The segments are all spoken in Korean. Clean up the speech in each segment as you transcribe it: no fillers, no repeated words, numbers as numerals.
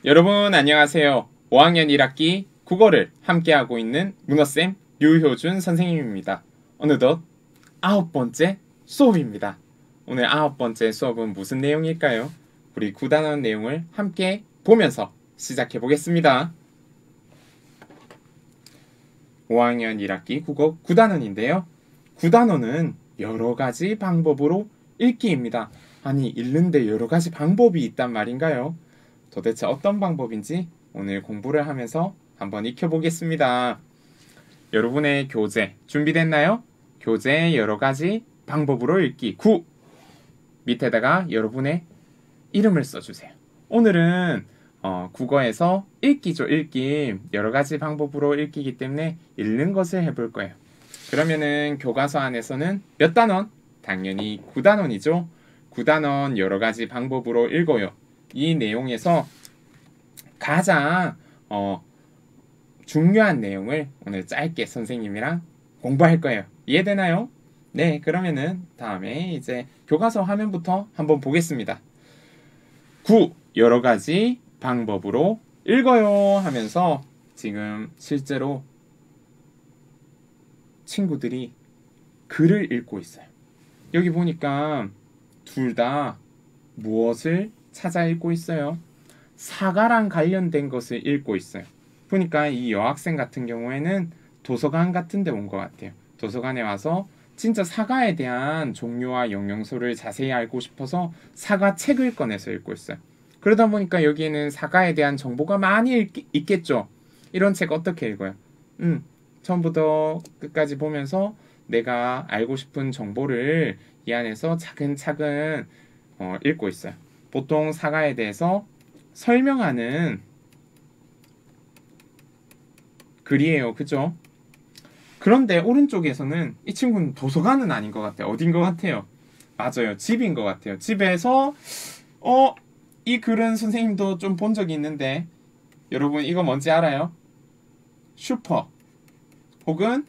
여러분 안녕하세요. 5학년 1학기 국어를 함께하고 있는 문어쌤 류효준 선생님입니다. 어느덧 9번째 수업입니다. 오늘 9번째 수업은 무슨 내용일까요? 우리 9단원 내용을 함께 보면서 시작해 보겠습니다. 5학년 1학기 국어 9단원인데요. 9단원은 여러가지 방법으로 읽기입니다. 아니, 읽는데 여러가지 방법이 있단 말인가요? 도대체 어떤 방법인지 오늘 공부를 하면서 한번 익혀보겠습니다. 여러분의 교재 준비됐나요? 교재 여러가지 방법으로 읽기 9 밑에다가 여러분의 이름을 써주세요. 오늘은 국어에서 읽기죠. 읽기 여러가지 방법으로 읽기이기 때문에 읽는 것을 해볼 거예요. 그러면은 교과서 안에서는 몇 단원? 당연히 9단원이죠. 9단원 여러가지 방법으로 읽어요. 이 내용에서 가장 중요한 내용을 오늘 짧게 선생님이랑 공부할 거예요. 이해되나요? 네, 그러면은 다음에 이제 교과서 화면부터 한번 보겠습니다. 9. 여러가지 방법으로 읽어요 하면서 지금 실제로 친구들이 글을 읽고 있어요. 여기 보니까 둘 다 무엇을 찾아 읽고 있어요? 사과랑 관련된 것을 읽고 있어요. 보니까 이 여학생 같은 경우에는 도서관 같은 데 온 것 같아요. 도서관에 와서 진짜 사과에 대한 종류와 영양소를 자세히 알고 싶어서 사과 책을 꺼내서 읽고 있어요. 그러다 보니까 여기에는 사과에 대한 정보가 많이 있겠죠. 이런 책 어떻게 읽어요? 처음부터 끝까지 보면서 내가 알고 싶은 정보를 이 안에서 차근차근 읽고 있어요. 보통 사과에 대해서 설명하는 글이에요. 그죠? 그런데 오른쪽에서는 이 친구는 도서관은 아닌 것 같아요. 어딘 것 같아요? 맞아요. 집인 것 같아요. 집에서 이 글은 선생님도 좀 본 적이 있는데 여러분 이거 뭔지 알아요? 슈퍼 혹은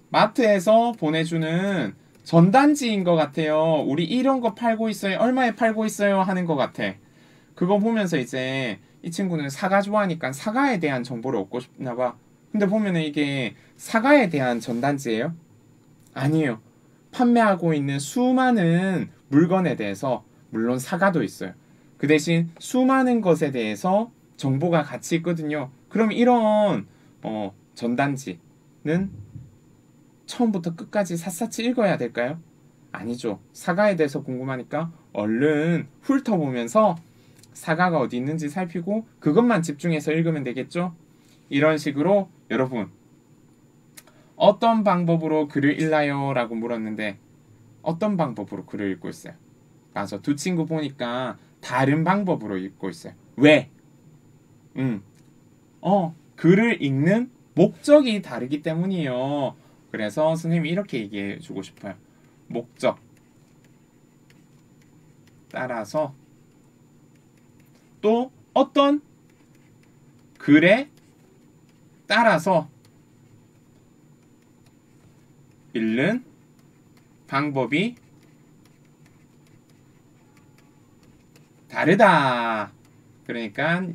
마트에서 보내주는 전단지인 것 같아요. 우리 이런 거 팔고 있어요. 얼마에 팔고 있어요? 하는 것 같아. 그거 보면서 이제 이 친구는 사과 좋아하니까 사과에 대한 정보를 얻고 싶나 봐. 근데 보면은 이게 사과에 대한 전단지예요? 아니에요. 판매하고 있는 수많은 물건에 대해서, 물론 사과도 있어요. 그 대신 수많은 것에 대해서 정보가 같이 있거든요. 그럼 이런 전단지는 처음부터 끝까지 샅샅이 읽어야 될까요? 아니죠. 사과에 대해서 궁금하니까 얼른 훑어보면서 사과가 어디 있는지 살피고 그것만 집중해서 읽으면 되겠죠? 이런 식으로 여러분 어떤 방법으로 글을 읽나요? 라고 물었는데 어떤 방법으로 글을 읽고 있어요? 맞아. 두 친구 보니까 다른 방법으로 읽고 있어요. 왜? 글을 읽는 목적이 다르기 때문이에요. 그래서 선생님이 이렇게 얘기해 주고 싶어요. 목적 따라서 또 어떤 글에 따라서 읽는 방법이 다르다. 그러니까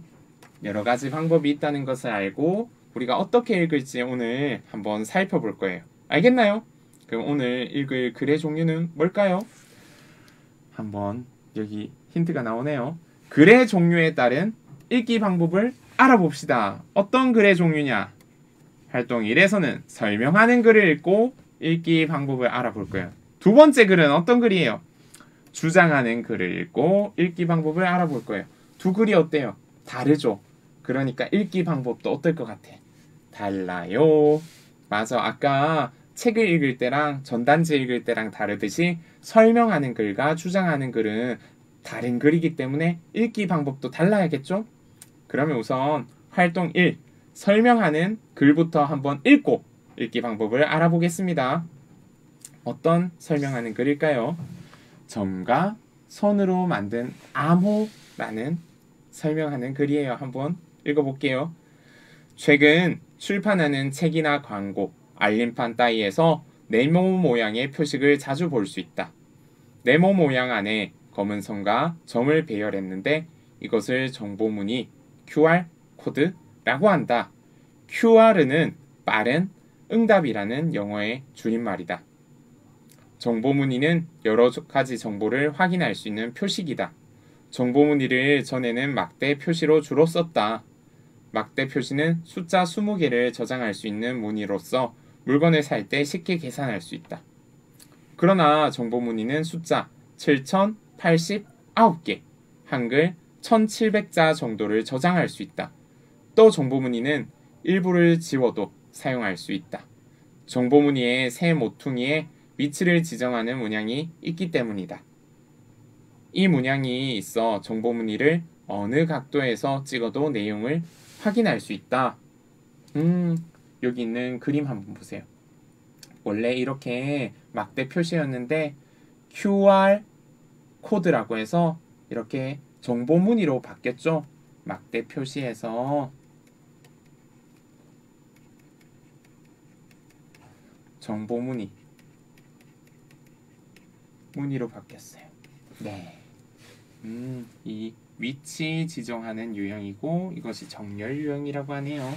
여러 가지 방법이 있다는 것을 알고 우리가 어떻게 읽을지 오늘 한번 살펴볼 거예요. 알겠나요? 그럼 오늘 읽을 글의 종류는 뭘까요? 한번 여기 힌트가 나오네요. 글의 종류에 따른 읽기 방법을 알아봅시다. 어떤 글의 종류냐? 활동 1에서는 설명하는 글을 읽고 읽기 방법을 알아볼 거예요. 두 번째 글은 어떤 글이에요? 주장하는 글을 읽고 읽기 방법을 알아볼 거예요. 두 글이 어때요? 다르죠? 그러니까 읽기 방법도 어떨 것 같아? 달라요. 맞아. 아까 책을 읽을 때랑 전단지 읽을 때랑 다르듯이 설명하는 글과 주장하는 글은 다른 글이기 때문에 읽기 방법도 달라야겠죠? 그러면 우선 활동 1 설명하는 글부터 한번 읽고 읽기 방법을 알아보겠습니다. 어떤 설명하는 글일까요? 점과 선으로 만든 암호라는 설명하는 글이에요. 한번 읽어볼게요. 최근 출판하는 책이나 광고, 알림판 따위에서 네모 모양의 표식을 자주 볼 수 있다. 네모 모양 안에 검은 선과 점을 배열했는데 이것을 정보문의 QR 코드라고 한다. QR은 빠른 응답이라는 영어의 줄임말이다. 정보문의는 여러 가지 정보를 확인할 수 있는 표식이다. 정보문의를 전에는 막대 표시로 주로 썼다. 막대 표시는 숫자 20개를 저장할 수 있는 문의로서 물건을 살 때 쉽게 계산할 수 있다. 그러나 정보문의는 숫자 7089개, 한글 1700자 정도를 저장할 수 있다. 또 정보문의는 일부를 지워도 사용할 수 있다. 정보문의의 새 모퉁이에 위치를 지정하는 문양이 있기 때문이다. 이 문양이 있어 정보문의를 어느 각도에서 찍어도 내용을 확인할 수 있다. 여기 있는 그림 한번 보세요. 원래 이렇게 막대 표시였는데 QR 코드라고 해서 이렇게 정보문의로 바뀌었죠. 막대 표시에서 정보문의 문의로 바뀌었어요. 네. 이 위치 지정하는 유형이고 이것이 정렬 유형이라고 하네요.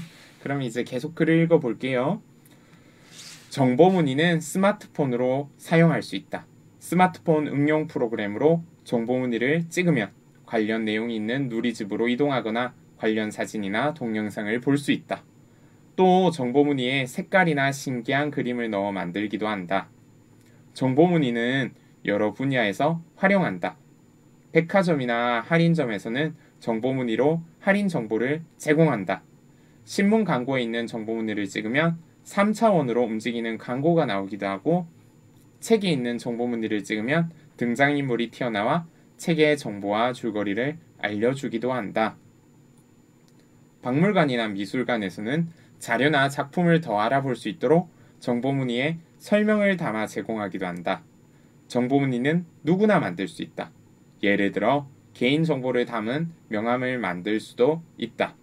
그럼 이제 계속 글을 읽어볼게요. 정보문의는 스마트폰으로 사용할 수 있다. 스마트폰 응용 프로그램으로 정보문의를 찍으면 관련 내용이 있는 누리집으로 이동하거나 관련 사진이나 동영상을 볼 수 있다. 또 정보문의에 색깔이나 신기한 그림을 넣어 만들기도 한다. 정보문의는 여러 분야에서 활용한다. 백화점이나 할인점에서는 정보문의로 할인 정보를 제공한다. 신문 광고에 있는 정보문의를 찍으면 3차원으로 움직이는 광고가 나오기도 하고 책에 있는 정보문의를 찍으면 등장인물이 튀어나와 책의 정보와 줄거리를 알려주기도 한다. 박물관이나 미술관에서는 자료나 작품을 더 알아볼 수 있도록 정보문의에 설명을 담아 제공하기도 한다. 정보문의는 누구나 만들 수 있다. 예를 들어 개인정보를 담은 명함을 만들 수도 있다.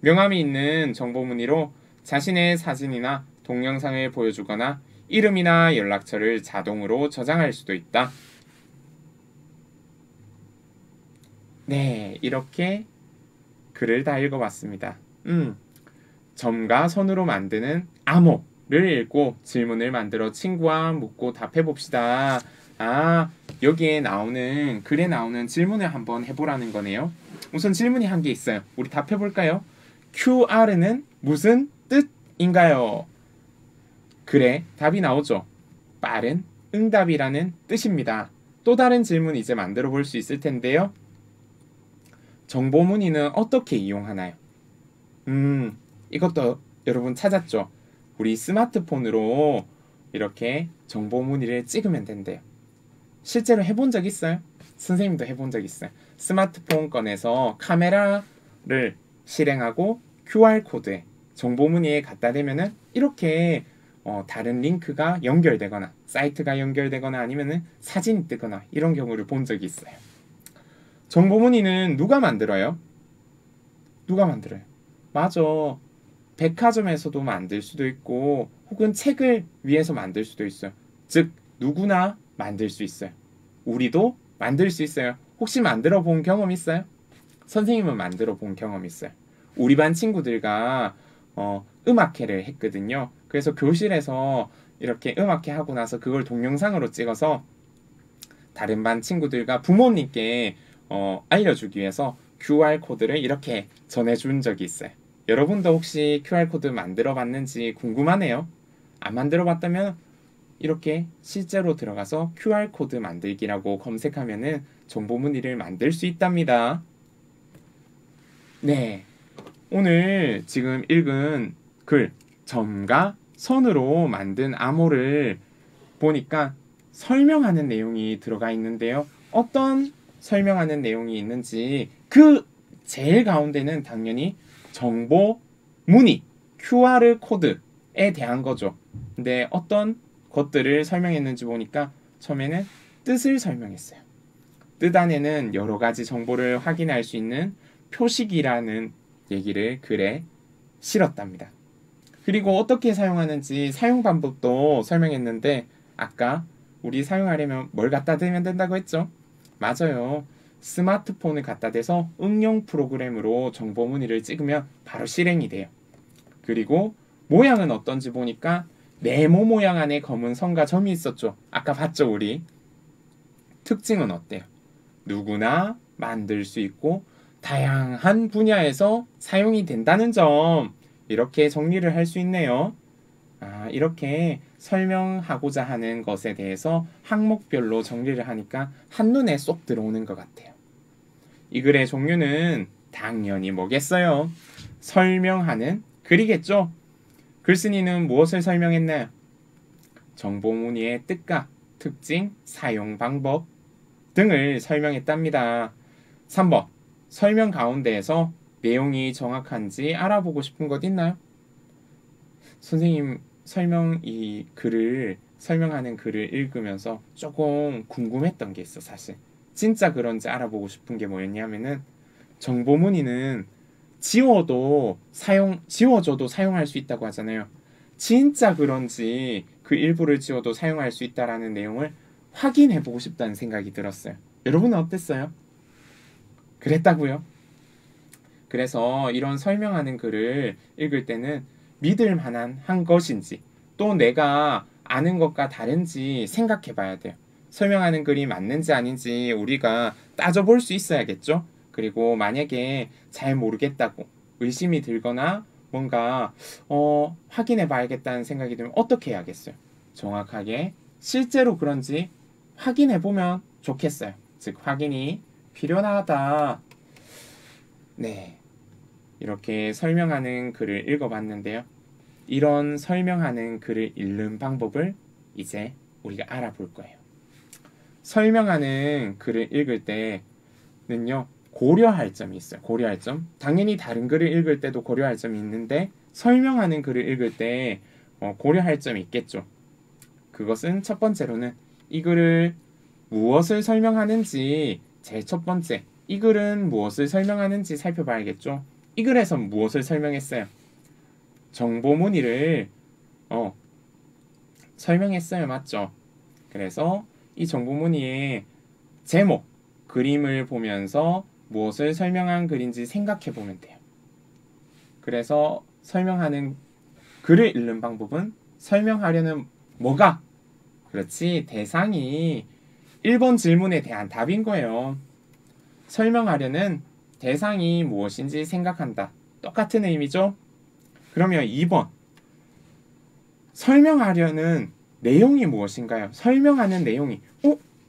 명함이 있는 정보문의로 자신의 사진이나 동영상을 보여주거나 이름이나 연락처를 자동으로 저장할 수도 있다. 네, 이렇게 글을 다 읽어봤습니다. 점과 선으로 만드는 암호를 읽고 질문을 만들어 친구와 묻고 답해봅시다. 여기에 나오는 글에 나오는 질문을 한번 해보라는 거네요. 우선 질문이 한 개 있어요. 우리 답해볼까요? QR는 무슨 뜻인가요? 글에 답이 나오죠. 빠른 응답이라는 뜻입니다. 또 다른 질문 이제 만들어 볼 수 있을 텐데요. 정보문의는 어떻게 이용하나요? 이것도 여러분 찾았죠? 우리 스마트폰으로 이렇게 정보문의를 찍으면 된대요. 실제로 해본 적 있어요? 선생님도 해본 적 있어요. 스마트폰 꺼내서 카메라를 실행하고 QR코드에 정보문의에 갖다 대면은 이렇게 다른 링크가 연결되거나 사이트가 연결되거나 아니면은 사진이 뜨거나 이런 경우를 본 적이 있어요. 정보문의는 누가 만들어요? 누가 만들어요? 맞아. 백화점에서도 만들 수도 있고 혹은 책을 위해서 만들 수도 있어요. 즉 누구나 만들 수 있어요. 우리도 만들 수 있어요. 혹시 만들어 본 경험 있어요? 선생님은 만들어 본 경험 있어요. 우리 반 친구들과 음악회를 했거든요. 그래서 교실에서 이렇게 음악회 하고 나서 그걸 동영상으로 찍어서 다른 반 친구들과 부모님께 알려주기 위해서 QR코드를 이렇게 전해준 적이 있어요. 여러분도 혹시 QR코드 만들어 봤는지 궁금하네요. 안 만들어 봤다면 이렇게 실제로 들어가서 QR코드 만들기라고 검색하면은 정보문의를 만들 수 있답니다. 네. 오늘 지금 읽은 글, 점과 선으로 만든 암호를 보니까 설명하는 내용이 들어가 있는데요. 어떤 설명하는 내용이 있는지 그 제일 가운데는 당연히 정보문의, QR 코드에 대한 거죠. 근데 어떤 것들을 설명했는지 보니까 처음에는 뜻을 설명했어요. 뜻 안에는 여러 가지 정보를 확인할 수 있는 표식이라는 얘기를 글에 실었답니다. 그리고 어떻게 사용하는지 사용 방법도 설명했는데 아까 우리 사용하려면 뭘 갖다 대면 된다고 했죠? 맞아요. 스마트폰을 갖다 대서 응용 프로그램으로 정보 문의를 찍으면 바로 실행이 돼요. 그리고 모양은 어떤지 보니까 네모 모양 안에 검은 선과 점이 있었죠. 아까 봤죠, 우리? 특징은 어때요? 누구나 만들 수 있고 다양한 분야에서 사용이 된다는 점, 이렇게 정리를 할 수 있네요. 이렇게 설명하고자 하는 것에 대해서 항목별로 정리를 하니까 한눈에 쏙 들어오는 것 같아요. 이 글의 종류는 당연히 뭐겠어요? 설명하는 글이겠죠? 글쓴이는 무엇을 설명했나요? 정보 문의의 뜻과 특징, 사용 방법 등을 설명했답니다. 3번. 설명 가운데에서 내용이 정확한지 알아보고 싶은 것 있나요? 선생님, 설명하는 글을 읽으면서 조금 궁금했던 게 있어, 사실. 진짜 그런지 알아보고 싶은 게 뭐였냐면은, 정보 문의는 지워줘도 사용할 수 있다고 하잖아요. 진짜 그런지 그 일부를 지워도 사용할 수 있다라는 내용을 확인해보고 싶다는 생각이 들었어요. 여러분은 어땠어요? 그랬다고요? 그래서 이런 설명하는 글을 읽을 때는 믿을 만한 한 것인지 또 내가 아는 것과 다른지 생각해 봐야 돼요. 설명하는 글이 맞는지 아닌지 우리가 따져볼 수 있어야겠죠? 그리고 만약에 잘 모르겠다고 의심이 들거나 뭔가 확인해 봐야겠다는 생각이 들면 어떻게 해야겠어요? 정확하게 실제로 그런지 확인해 보면 좋겠어요. 즉 확인이 필요하다. 네, 이렇게 설명하는 글을 읽어봤는데요. 이런 설명하는 글을 읽는 방법을 이제 우리가 알아볼 거예요. 설명하는 글을 읽을 때는요, 고려할 점이 있어요. 고려할 점. 당연히 다른 글을 읽을 때도 고려할 점이 있는데 설명하는 글을 읽을 때 고려할 점이 있겠죠. 그것은 첫 번째로는 이 글을 무엇을 설명하는지 제일 첫 번째, 이 글은 무엇을 설명하는지 살펴봐야겠죠. 이 글에서 무엇을 설명했어요? 정보 문의를 설명했어요. 맞죠? 그래서 이 정보 문의의 제목, 그림을 보면서 무엇을 설명한 글인지 생각해 보면 돼요. 그래서 설명하는 글을 읽는 방법은 설명하려는 뭐가? 그렇지, 대상이 1번 질문에 대한 답인 거예요. 설명하려는 대상이 무엇인지 생각한다. 똑같은 의미죠? 그러면 2번. 설명하려는 내용이 무엇인가요? 설명하는 내용이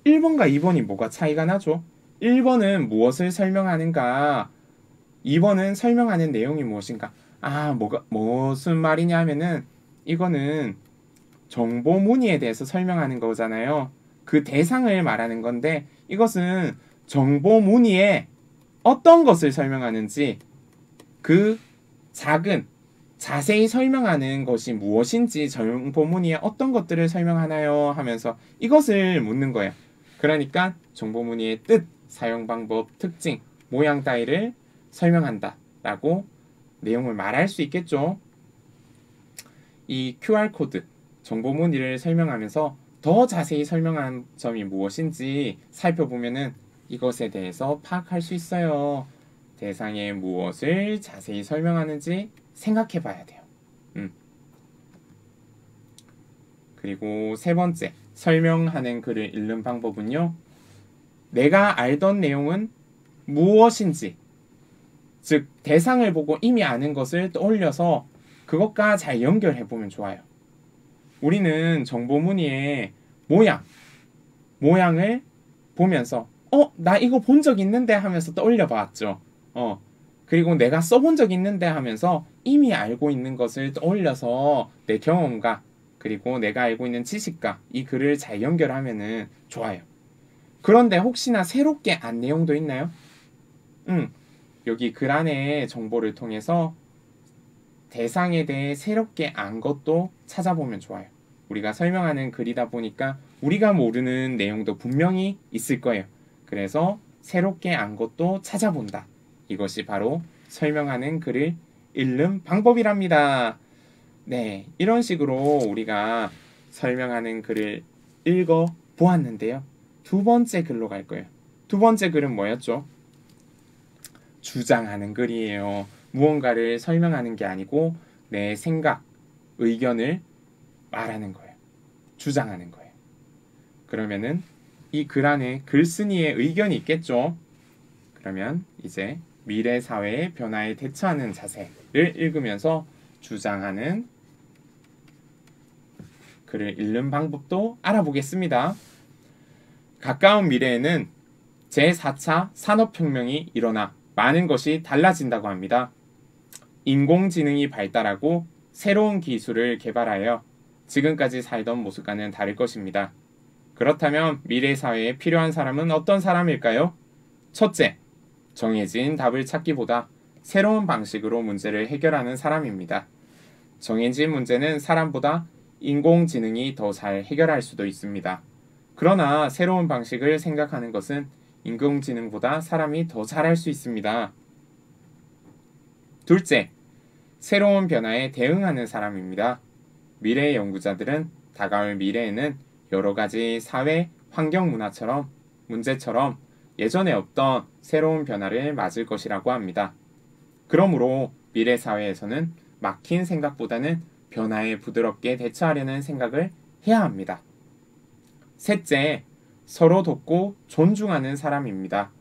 1번과 2번이 뭐가 차이가 나죠? 1번은 무엇을 설명하는가? 2번은 설명하는 내용이 무엇인가? 무슨 말이냐 하면은 이거는 정보 문의에 대해서 설명하는 거잖아요. 그 대상을 말하는 건데 이것은 정보 문의에 어떤 것을 설명하는지 그 자세히 설명하는 것이 무엇인지 정보 문의에 어떤 것들을 설명하나요? 하면서 이것을 묻는 거예요. 그러니까 정보 문의의 뜻, 사용 방법, 특징, 모양 따위를 설명한다 라고 내용을 말할 수 있겠죠. 이 QR코드, 정보 문의를 설명하면서 더 자세히 설명한 점이 무엇인지 살펴보면은 이것에 대해서 파악할 수 있어요. 대상에 무엇을 자세히 설명하는지 생각해 봐야 돼요. 그리고 세 번째, 설명하는 글을 읽는 방법은요. 내가 알던 내용은 무엇인지, 즉 대상을 보고 이미 아는 것을 떠올려서 그것과 잘 연결해 보면 좋아요. 우리는 정보 문의의 모양을 보면서 나 이거 본 적 있는데 하면서 떠올려 봤죠. 그리고 내가 써본 적 있는데 하면서 이미 알고 있는 것을 떠올려서 내 경험과 그리고 내가 알고 있는 지식과 이 글을 잘 연결하면은 좋아요. 그런데 혹시나 새롭게 안 내용도 있나요? 여기 글 안에 정보를 통해서 대상에 대해 새롭게 안 것도 찾아보면 좋아요. 우리가 설명하는 글이다 보니까 우리가 모르는 내용도 분명히 있을 거예요. 그래서 새롭게 안 것도 찾아본다. 이것이 바로 설명하는 글을 읽는 방법이랍니다. 네, 이런 식으로 우리가 설명하는 글을 읽어 보았는데요. 두 번째 글로 갈 거예요. 두 번째 글은 뭐였죠? 주장하는 글이에요. 무언가를 설명하는 게 아니고 내 생각, 의견을 말하는 거예요. 주장하는 거예요. 그러면은 이 글 안에 글쓴이의 의견이 있겠죠. 그러면 이제 미래 사회의 변화에 대처하는 자세를 읽으면서 주장하는 글을 읽는 방법도 알아보겠습니다. 가까운 미래에는 제4차 산업혁명이 일어나 많은 것이 달라진다고 합니다. 인공지능이 발달하고 새로운 기술을 개발하여 지금까지 살던 모습과는 다를 것입니다. 그렇다면 미래 사회에 필요한 사람은 어떤 사람일까요? 첫째, 정해진 답을 찾기보다 새로운 방식으로 문제를 해결하는 사람입니다. 정해진 문제는 사람보다 인공지능이 더 잘 해결할 수도 있습니다. 그러나 새로운 방식을 생각하는 것은 인공지능보다 사람이 더 잘할 수 있습니다. 둘째, 새로운 변화에 대응하는 사람입니다. 미래 연구자들은 다가올 미래에는 여러 가지 사회, 환경 문제처럼 예전에 없던 새로운 변화를 맞을 것이라고 합니다. 그러므로 미래 사회에서는 막힌 생각보다는 변화에 부드럽게 대처하려는 생각을 해야 합니다. 셋째, 서로 돕고 존중하는 사람입니다.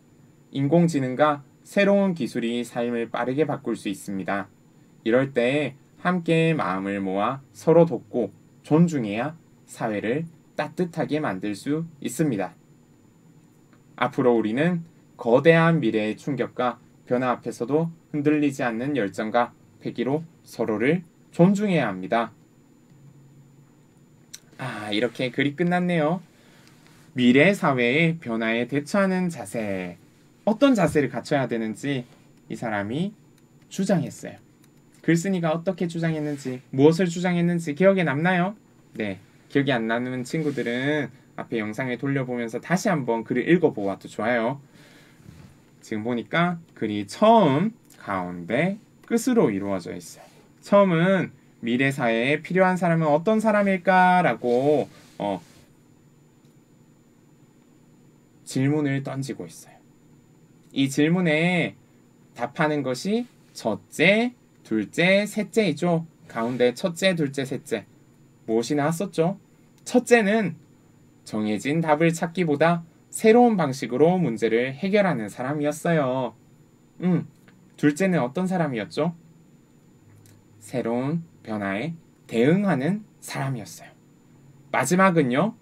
인공지능과 새로운 기술이 삶을 빠르게 바꿀 수 있습니다. 이럴 때 함께 마음을 모아 서로 돕고 존중해야 사회를 따뜻하게 만들 수 있습니다. 앞으로 우리는 거대한 미래의 충격과 변화 앞에서도 흔들리지 않는 열정과 패기로 서로를 존중해야 합니다. 이렇게 글이 끝났네요. 미래 사회의 변화에 대처하는 자세. 어떤 자세를 갖춰야 되는지 이 사람이 주장했어요. 글쓴이가 어떻게 주장했는지, 무엇을 주장했는지 기억에 남나요? 네, 기억이 안 나는 친구들은 앞에 영상을 돌려보면서 다시 한번 글을 읽어보아도 좋아요. 지금 보니까 글이 처음, 가운데, 끝으로 이루어져 있어요. 처음은 미래 사회에 필요한 사람은 어떤 사람일까라고 질문을 던지고 있어요. 이 질문에 답하는 것이 첫째, 둘째, 셋째이죠. 가운데 첫째, 둘째, 셋째. 무엇이 나왔었죠? 첫째는 정해진 답을 찾기보다 새로운 방식으로 문제를 해결하는 사람이었어요. 둘째는 어떤 사람이었죠? 새로운 변화에 대응하는 사람이었어요. 마지막은요,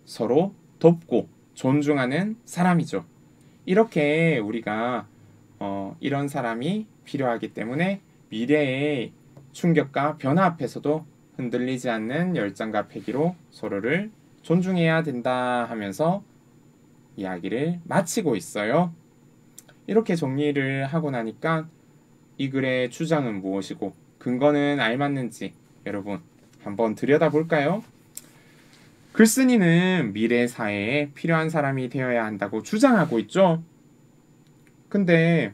서로 돕고 존중하는 사람이죠. 이렇게 우리가 이런 사람이 필요하기 때문에 미래의 충격과 변화 앞에서도 흔들리지 않는 열정과 패기로 서로를 존중해야 된다 하면서 이야기를 마치고 있어요. 이렇게 정리를 하고 나니까 이 글의 주장은 무엇이고 근거는 알맞는지 여러분 한번 들여다볼까요? 글쓴이는 미래 사회에 필요한 사람이 되어야 한다고 주장하고 있죠. 근데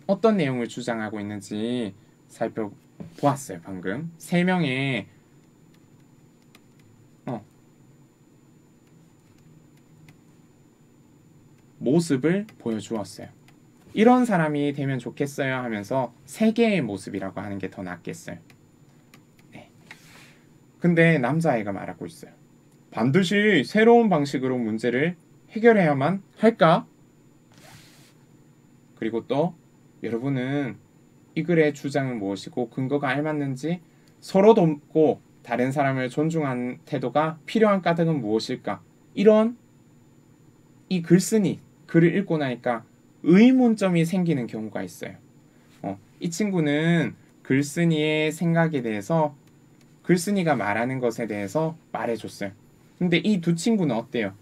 어떤 내용을 주장하고 있는지 살펴보았어요. 방금 3명의 모습을 보여주었어요. 이런 사람이 되면 좋겠어요 하면서 3개의 모습이라고 하는 게 더 낫겠어요. 네. 근데 남자아이가 말하고 있어요. 반드시 새로운 방식으로 문제를 해결해야만 할까? 그리고 또 여러분은 이 글의 주장은 무엇이고 근거가 알맞는지, 서로 돕고 다른 사람을 존중하는 태도가 필요한 까닭은 무엇일까? 이런 이 글쓴이 글을 읽고 나니까 의문점이 생기는 경우가 있어요. 이 친구는 글쓴이의 생각에 대해서, 글쓴이가 말하는 것에 대해서 말해줬어요. 근데 이 두 친구는 어때요?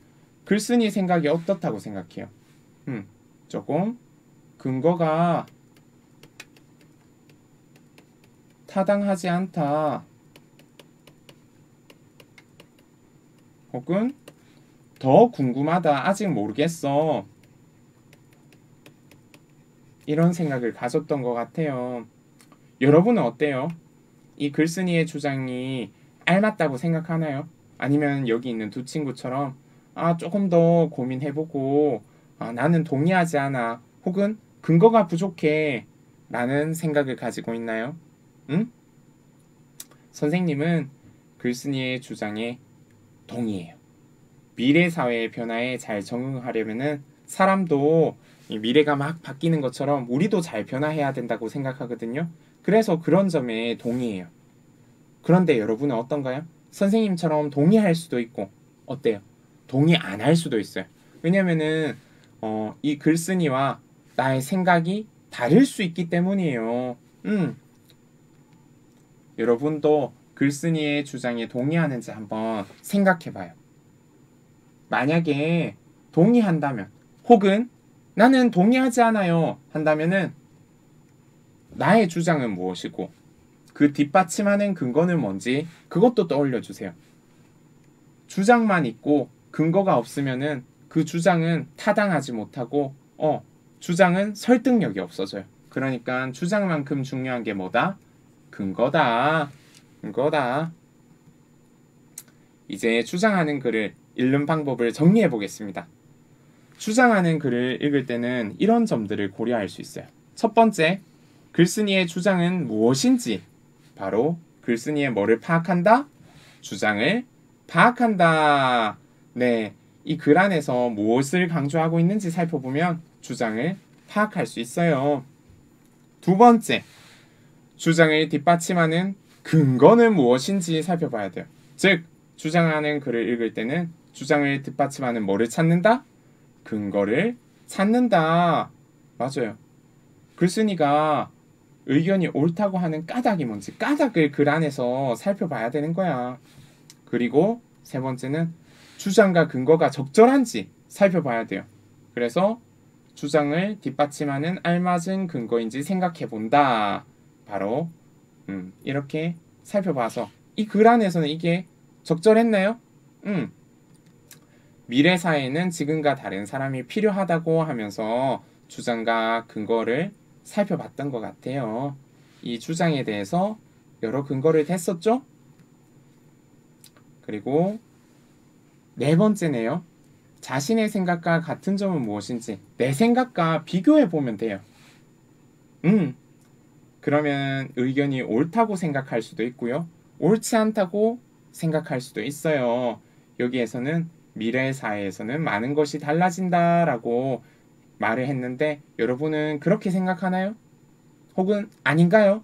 글쓴이 생각이 어떻다고 생각해요? 조금 근거가 타당하지 않다. 혹은 더 궁금하다. 아직 모르겠어. 이런 생각을 가졌던 것 같아요. 여러분은 어때요? 이 글쓴이의 주장이 알맞다고 생각하나요? 아니면 여기 있는 두 친구처럼 조금 더 고민해보고 나는 동의하지 않아. 혹은 근거가 부족해. 라는 생각을 가지고 있나요? 응? 선생님은 글쓴이의 주장에 동의해요. 미래 사회의 변화에 잘 적응하려면은 사람도 이 미래가 막 바뀌는 것처럼 우리도 잘 변화해야 된다고 생각하거든요. 그래서 그런 점에 동의해요. 그런데 여러분은 어떤가요? 선생님처럼 동의할 수도 있고 어때요? 동의 안 할 수도 있어요. 왜냐면은 이 글쓴이와 나의 생각이 다를 수 있기 때문이에요. 여러분도 글쓴이의 주장에 동의하는지 한번 생각해봐요. 만약에 동의한다면 혹은 나는 동의하지 않아요 한다면은 나의 주장은 무엇이고 그 뒷받침하는 근거는 뭔지 그것도 떠올려 주세요. 주장만 있고 근거가 없으면은 그 주장은 타당하지 못하고 주장은 설득력이 없어져요. 그러니까 주장만큼 중요한 게 뭐다? 근거다. 근거다. 이제 주장하는 글을 읽는 방법을 정리해 보겠습니다. 주장하는 글을 읽을 때는 이런 점들을 고려할 수 있어요. 첫 번째, 글쓴이의 주장은 무엇인지 바로 글쓴이의 뭐를 파악한다? 주장을 파악한다. 네, 이 글 안에서 무엇을 강조하고 있는지 살펴보면 주장을 파악할 수 있어요. 두 번째, 주장을 뒷받침하는 근거는 무엇인지 살펴봐야 돼요. 즉, 주장하는 글을 읽을 때는 주장을 뒷받침하는 뭐를 찾는다? 근거를 찾는다. 맞아요. 글쓴이가 의견이 옳다고 하는 까닭이 뭔지 까닭을 글 안에서 살펴봐야 되는 거야. 그리고 세 번째는 주장과 근거가 적절한지 살펴봐야 돼요. 그래서 주장을 뒷받침하는 알맞은 근거인지 생각해 본다. 바로 이렇게 살펴봐서 이 글 안에서는 이게 적절했나요? 미래 사회에는 지금과 다른 사람이 필요하다고 하면서 주장과 근거를 살펴봤던 것 같아요. 이 주장에 대해서 여러 근거를 댔었죠? 그리고 네 번째네요. 자신의 생각과 같은 점은 무엇인지 내 생각과 비교해 보면 돼요. 그러면 의견이 옳다고 생각할 수도 있고요. 옳지 않다고 생각할 수도 있어요. 여기에서는 미래 사회에서는 많은 것이 달라진다라고 말을 했는데 여러분은 그렇게 생각하나요? 혹은 아닌가요?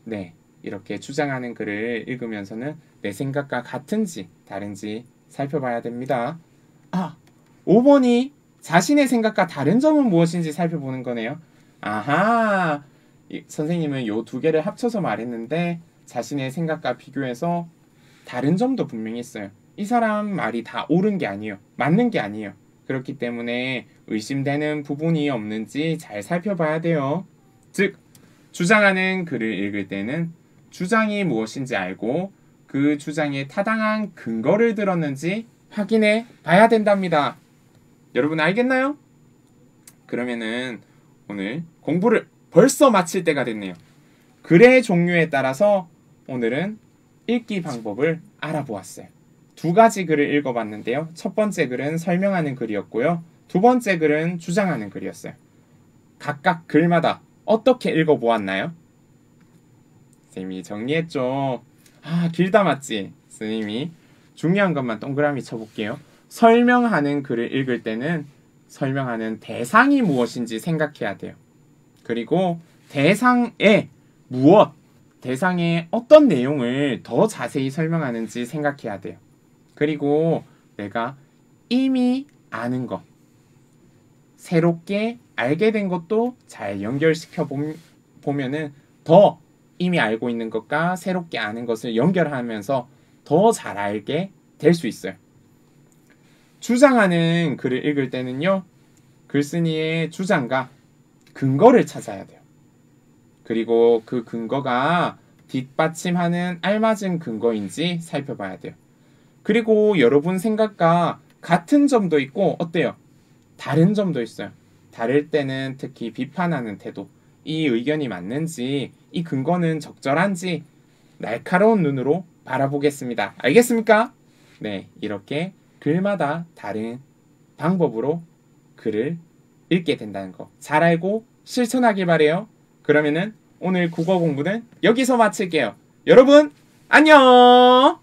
네, 이렇게 주장하는 글을 읽으면서는 내 생각과 같은지 다른지 살펴봐야 됩니다. 5번이 자신의 생각과 다른 점은 무엇인지 살펴보는 거네요. 아하, 선생님은 요 두 개를 합쳐서 말했는데 자신의 생각과 비교해서 다른 점도 분명히 있어요. 이 사람 말이 다 옳은 게 아니에요. 맞는 게 아니에요. 그렇기 때문에 의심되는 부분이 없는지 잘 살펴봐야 돼요. 즉, 주장하는 글을 읽을 때는 주장이 무엇인지 알고 그 주장에 타당한 근거를 들었는지 확인해 봐야 된답니다. 여러분 알겠나요? 그러면은 오늘 공부를 벌써 마칠 때가 됐네요. 글의 종류에 따라서 오늘은 읽기 방법을 알아보았어요. 두 가지 글을 읽어봤는데요. 첫 번째 글은 설명하는 글이었고요. 두 번째 글은 주장하는 글이었어요. 각각 글마다 어떻게 읽어보았나요? 선생님이 정리했죠. 길다 맞지? 선생님이 중요한 것만 동그라미 쳐볼게요. 설명하는 글을 읽을 때는 설명하는 대상이 무엇인지 생각해야 돼요. 그리고 대상에 무엇, 대상에 어떤 내용을 더 자세히 설명하는지 생각해야 돼요. 그리고 내가 이미 아는 것, 새롭게 알게 된 것도 잘 연결시켜 보면은 더 이미 알고 있는 것과 새롭게 아는 것을 연결하면서 더 잘 알게 될 수 있어요. 주장하는 글을 읽을 때는요, 글쓴이의 주장과 근거를 찾아야 돼요. 그리고 그 근거가 뒷받침하는 알맞은 근거인지 살펴봐야 돼요. 그리고 여러분 생각과 같은 점도 있고 어때요? 다른 점도 있어요. 다를 때는 특히 비판하는 태도, 이 의견이 맞는지, 이 근거는 적절한지 날카로운 눈으로 바라보겠습니다. 알겠습니까? 네, 이렇게 글마다 다른 방법으로 글을 읽게 된다는 거 잘 알고 실천하길 바래요. 그러면은 오늘 국어 공부는 여기서 마칠게요. 여러분 안녕.